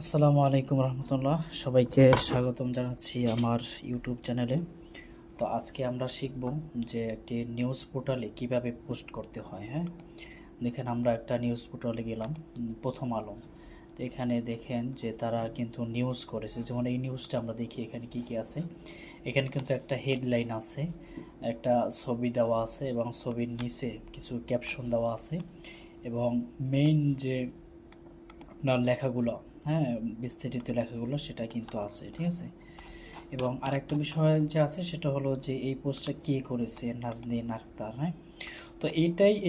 আসসালামু আলাইকুম রহমতুল্লাহ, সবাইকে স্বাগতম জানাচ্ছি আমার ইউটিউব চ্যানেলে। তো আজকে আমরা শিখব যে একটি নিউজ পোর্টালে কিভাবে পোস্ট করতে হয়। হ্যাঁ, দেখেন আমরা একটা নিউজ পোর্টালে গেলাম, প্রথম আলো। তো এখানে দেখেন যে তারা কিন্তু নিউজ করেছে, যেমন এই নিউজটা আমরা দেখি এখানে কি কি আছে। এখানে কিন্তু একটা হেডলাইন আছে, একটা ছবি দেওয়া আছে এবং ছবির নিচে কিছু ক্যাপশন দেওয়া আছে এবং মেইন যে আপনার লেখাগুলো, হ্যাঁ, বিস্তারিত লেখাগুলো সেটা কিন্তু আছে, ঠিক আছে। এবং আরেকটা বিষয় যে আছে সেটা হলো যে এই পোস্টটা কে করেছে, নাজনীন আক্তার। হ্যাঁ, তো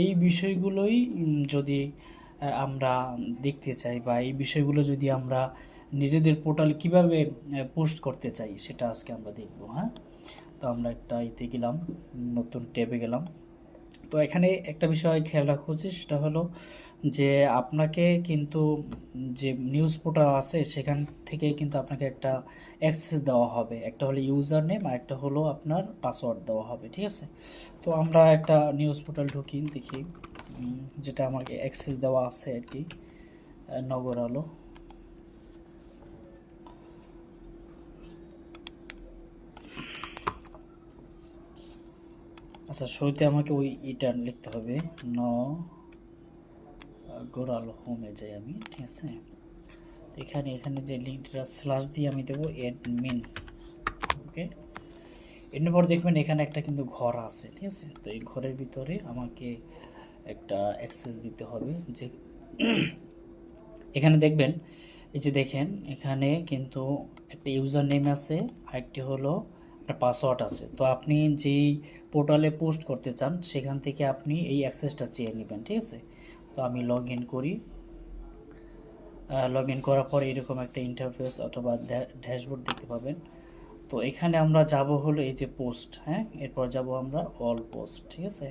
এই বিষয়গুলোই যদি আমরা দেখতে চাই বা এই বিষয়গুলো যদি আমরা নিজেদের পোর্টাল কিভাবে পোস্ট করতে চাই সেটা আজকে আমরা দেখব। হ্যাঁ, তো আমরা একটা ইতে গেলাম, নতুন ট্যাবে গেলাম। তো এখানে একটা বিষয় খেয়াল রাখা উচিত, সেটা হলো যে আপনাকে কিন্তু যে নিউজ পোর্টাল আছে সেখান থেকে কিন্তু আপনাকে একটা অ্যাক্সেস দেওয়া হবে, একটা হলো ইউজার নেম আর একটা হলো আপনার পাসওয়ার্ড দেওয়া হবে, ঠিক আছে। তো আমরা একটা নিউজ পোর্টাল ঢুকি, দেখি যেটা আমাকে অ্যাক্সেস দেওয়া আছে আর কি, নগর আলো। আচ্ছা, শুরুতে আমাকে ওই ইটা লিখতে হবে, নগর আলো হোমে যাই আমি, ঠিক আছে। এখানে এখানে যে লিঙ্কটা স্ল্যাশ দিয়ে আমি দেবো অ্যাডমিন, ওকে। এর পর দেখবেন এখানে একটা কিন্তু ঘর আছে, ঠিক আছে। তো এই ঘরের ভিতরে আমাকে একটা অ্যাক্সেস দিতে হবে, যে এখানে দেখবেন এই যে দেখেন এখানে কিন্তু একটা ইউজার নেম আছে আর একটি হলো একটা পাসওয়ার্ড আছে। তো আপনি যেই পোর্টালে পোস্ট করতে চান সেখান থেকে আপনি এই অ্যাক্সেসটা চেয়ে নেবেন, ঠিক আছে। তো আমি লগ ইন করি। লগ ইন করার পর এরকম একটা ইন্টারফেস অথবা ড্যাশবোর্ড দেখতে পাবেন। তো এখানে আমরা যাব হলো এই যে পোস্ট, হ্যাঁ, এরপর যাব আমরা অল পোস্ট, ঠিক আছে।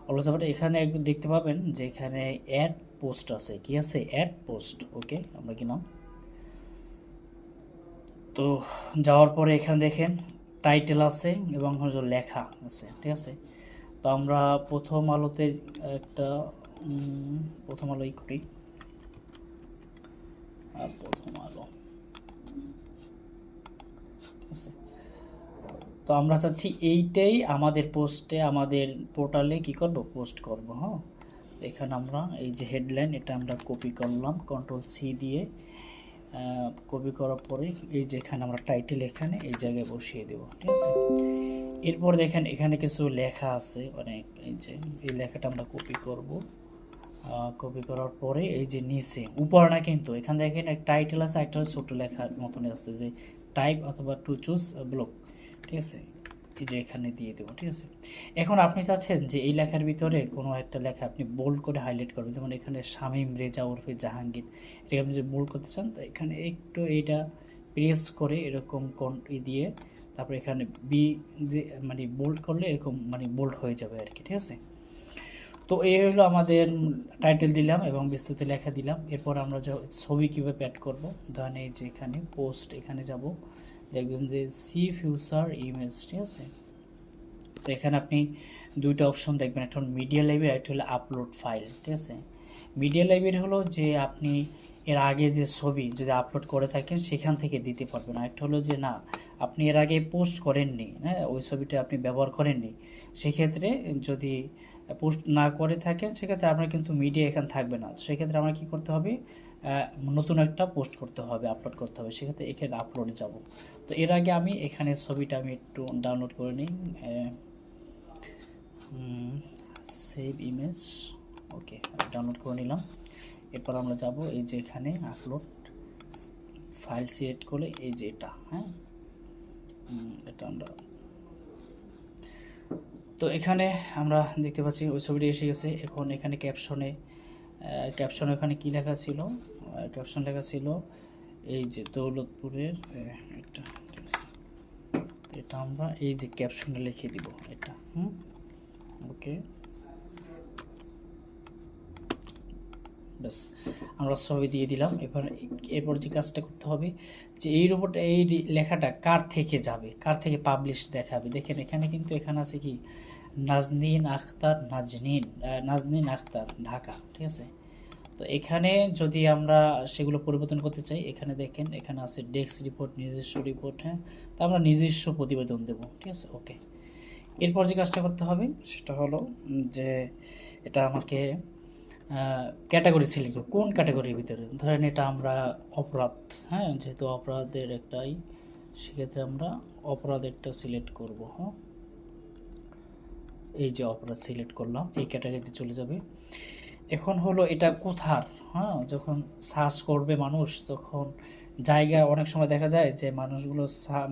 অল যাবার এখানে একটু দেখতে পাবেন যে এখানে অ্যাড পোস্ট আছে, কি আছে, অ্যাড পোস্ট, ওকে। আমরা গেলাম, তো যাওয়ার পরে এখানে দেখেন টাইটেল আছে এবং হলো লেখা আছে, ঠিক আছে। তো আমরা প্রথম আলোতে একটা প্রথম আলোই করি, প্রথম আলো, ঠিক আছে। তো আমরা চাচ্ছি এইটাই আমাদের পোস্টে, আমাদের পোর্টালে কি করব, পোস্ট করব। হ্যাঁ, এখানে আমরা এই যে হেডলাইন এটা আমরা কপি করলাম কন্ট্রোল সি দিয়ে। কপি করার পরে এই যে এখানে আমরা টাইটেল এখানে এই জায়গায় বসিয়ে দেব, ঠিক আছে। এরপর দেখেন এখানে কিছু লেখা আছে অনেক, এই যে এই লেখাটা আমরা কপি করব। কপি করার পরে এই যে নিচে উপর না, কিন্তু এখানে দেখেন এক টাইটেল আছে, একটা ছোট লেখার মতন আছে যে টাইপ অথবা টু চুজ ব্লক, ঠিক আছে। এই যে এখানে দিয়ে দেবো, ঠিক আছে। এখন আপনি চাচ্ছেন যে এই লেখার ভিতরে কোনো একটা লেখা আপনি বোল্ড করে হাইলাইট করবেন, যেমন এখানে শামীম রেজা ওরফে জাহাঙ্গীর, এটাকে আপনি যে বোল্ড করতে চান, তো এখানে একটু এইটা প্রেস করে এরকম দিয়ে তারপর এখানে বি মানে বোল্ড করলে এরকম মানে বোল্ড হয়ে যাবে আর কি, ঠিক আছে। তো এই হলো আমাদের টাইটেল দিলাম এবং বিস্তারিত লেখা দিলাম। এরপর আমরা ছবি কীভাবে অ্যাড করব, ধরেন এই যে এখানে পোস্ট, এখানে যাব, দেখবেন যে সি ফিউচার ইমেজ, ঠিক আছে। তো এখানে আপনি দুইটা অপশন দেখবেন, একটা হলো মিডিয়া লাইব্রেরি, একটা হলো আপলোড ফাইল, ঠিক আছে। মিডিয়া লাইব্রেরি হলো যে আপনি এর আগে যে ছবি যদি আপলোড করে থাকেন সেখান থেকে দিতে পারবেন। আরেকটা হলো যে না, আপনি এর আগে পোস্ট করেননি, হ্যাঁ, ওই ছবিটা আপনি ব্যবহার করেননি, সেক্ষেত্রে যদি পোস্ট না করে থাকেন সেক্ষেত্রে আপনার কিন্তু মিডিয়া এখানে থাকবে না। সেক্ষেত্রে আমরা কী করতে হবে, নতুন একটা পোস্ট করতে হবে, আপলোড করতে হবে, সেক্ষেত্রে এখানে আপলোডে যাব। তো এর আগে আমি এখানে ছবিটা আমি একটু ডাউনলোড করে নিই, সেভ ইমেজ, ওকে, ডাউনলোড করে নিলাম। এরপর আমরা যাব এই যে এখানে আপলোড ফাইল সিলেক্ট করে এই যে এটা, হ্যাঁ, এটা আমরা, তো এখানে আমরা দেখতে পাচ্ছি ওই ছবিটি এসে গেছে। এখন এখানে ক্যাপশন এখানে কি লেখা ছিল, ক্যাপশন লেখা ছিল এই যে দৌলতপুরের এটা, ঠিক আছে। এটা আমরা এই যে ক্যাপশনে লিখে দিব এটা, ওকে, ব্যাস আমরা ছবি দিয়ে দিলাম। এরপর যে কাজটা করতে হবে যে এই রোবটটা, এই লেখাটা কার থেকে যাবে, কার থেকে পাবলিশ দেখাবে। দেখেন এখানে কিন্তু এখানে আছে কি নাজনীন আখতার, নাজনীন আখতার ঢাকা, ঠিক আছে। তো এখানে যদি আমরা সেগুলো পরিবর্তন করতে চাই, এখানে দেখেন এখানে আছে ডেস্ক রিপোর্ট, নিজস্ব রিপোর্ট। হ্যাঁ, তো আমরা নিজস্ব প্রতিবেদন দেব, ঠিক আছে। ওকে, এরপর যে কাজটা করতে হবে সেটা হলো যে এটা আমাকে ক্যাটাগরি সিলেক্ট করব। কোন ক্যাটাগরির ভিতরে? ধরেন এটা আমরা অপরাধ, হ্যাঁ, যেহেতু অপরাধের একটাই, সেক্ষেত্রে আমরা অপরাধ একটা সিলেক্ট করব। হ্যাঁ, এই যে অপরাধ সিলেক্ট করলাম, এই ক্যাটাগরিতে চলে যাবে। এখন হলো এটা কোথার, হ্যাঁ, যখন সার্চ করবে মানুষ তখন জায়গা, অনেক সময় দেখা যায় যে মানুষগুলো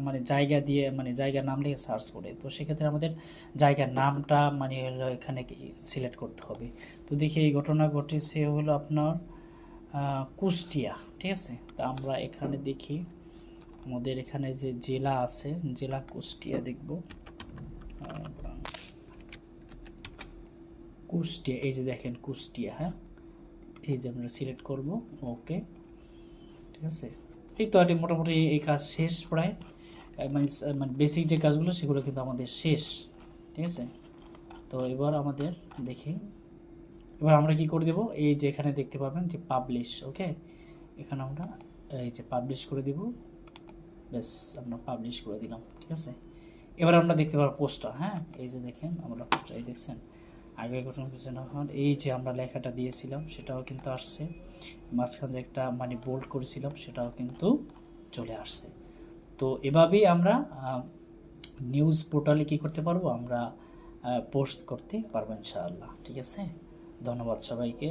মানে জায়গা দিয়ে, মানে জায়গার নাম লিখে সার্চ করে, তো সেক্ষেত্রে আমাদের জায়গার নামটা মানে হলো এখানে সিলেক্ট করতে হবে। তো দেখি এই ঘটনা ঘটেছে হলো আপনার কুষ্টিয়া, ঠিক আছে। তো আমরা এখানে দেখি আমাদের এখানে যে জেলা আছে, জেলা কুষ্টিয়া দেখব। কুষ্টিয়া, এই যে দেখেন কুষ্টিয়া, হ্যাঁ, এই যে আমরা সিলেক্ট করব। ওকে, ঠিক আছে। এই তো আর মোটামুটি এই কাজ শেষ প্রায়, মানে মানে বেসিক যে কাজগুলো সেগুলো কিন্তু আমাদের শেষ, ঠিক আছে। তো এবার আমাদের দেখি, এবার আমরা কি করে দেব, এই যে এখানে দেখতে পাবেন যে পাবলিশ। ওকে, এখানে আমরা এই যে পাবলিশ করে দেব, ব্যাস আমরা পাবলিশ করে দিলাম, ঠিক আছে। এবার আমরা দেখতে পাবো পোস্টার। হ্যাঁ, এই যে দেখেন আমরা পোস্টার, এই দেখছেন আগে ঘটনা পিছনে এখন এই যে আমরা লেখাটা দিয়েছিলাম সেটাও কিন্তু আসছে, মাঝখানে যে একটা মানে বোল্ড করেছিলাম সেটাও কিন্তু চলে আসছে। তো এভাবেই আমরা নিউজ পোর্টালে কী করতে পারবো, আমরা পোস্ট করতে পারবো ইনশাআল্লাহ, ঠিক আছে। ধন্যবাদ সবাইকে।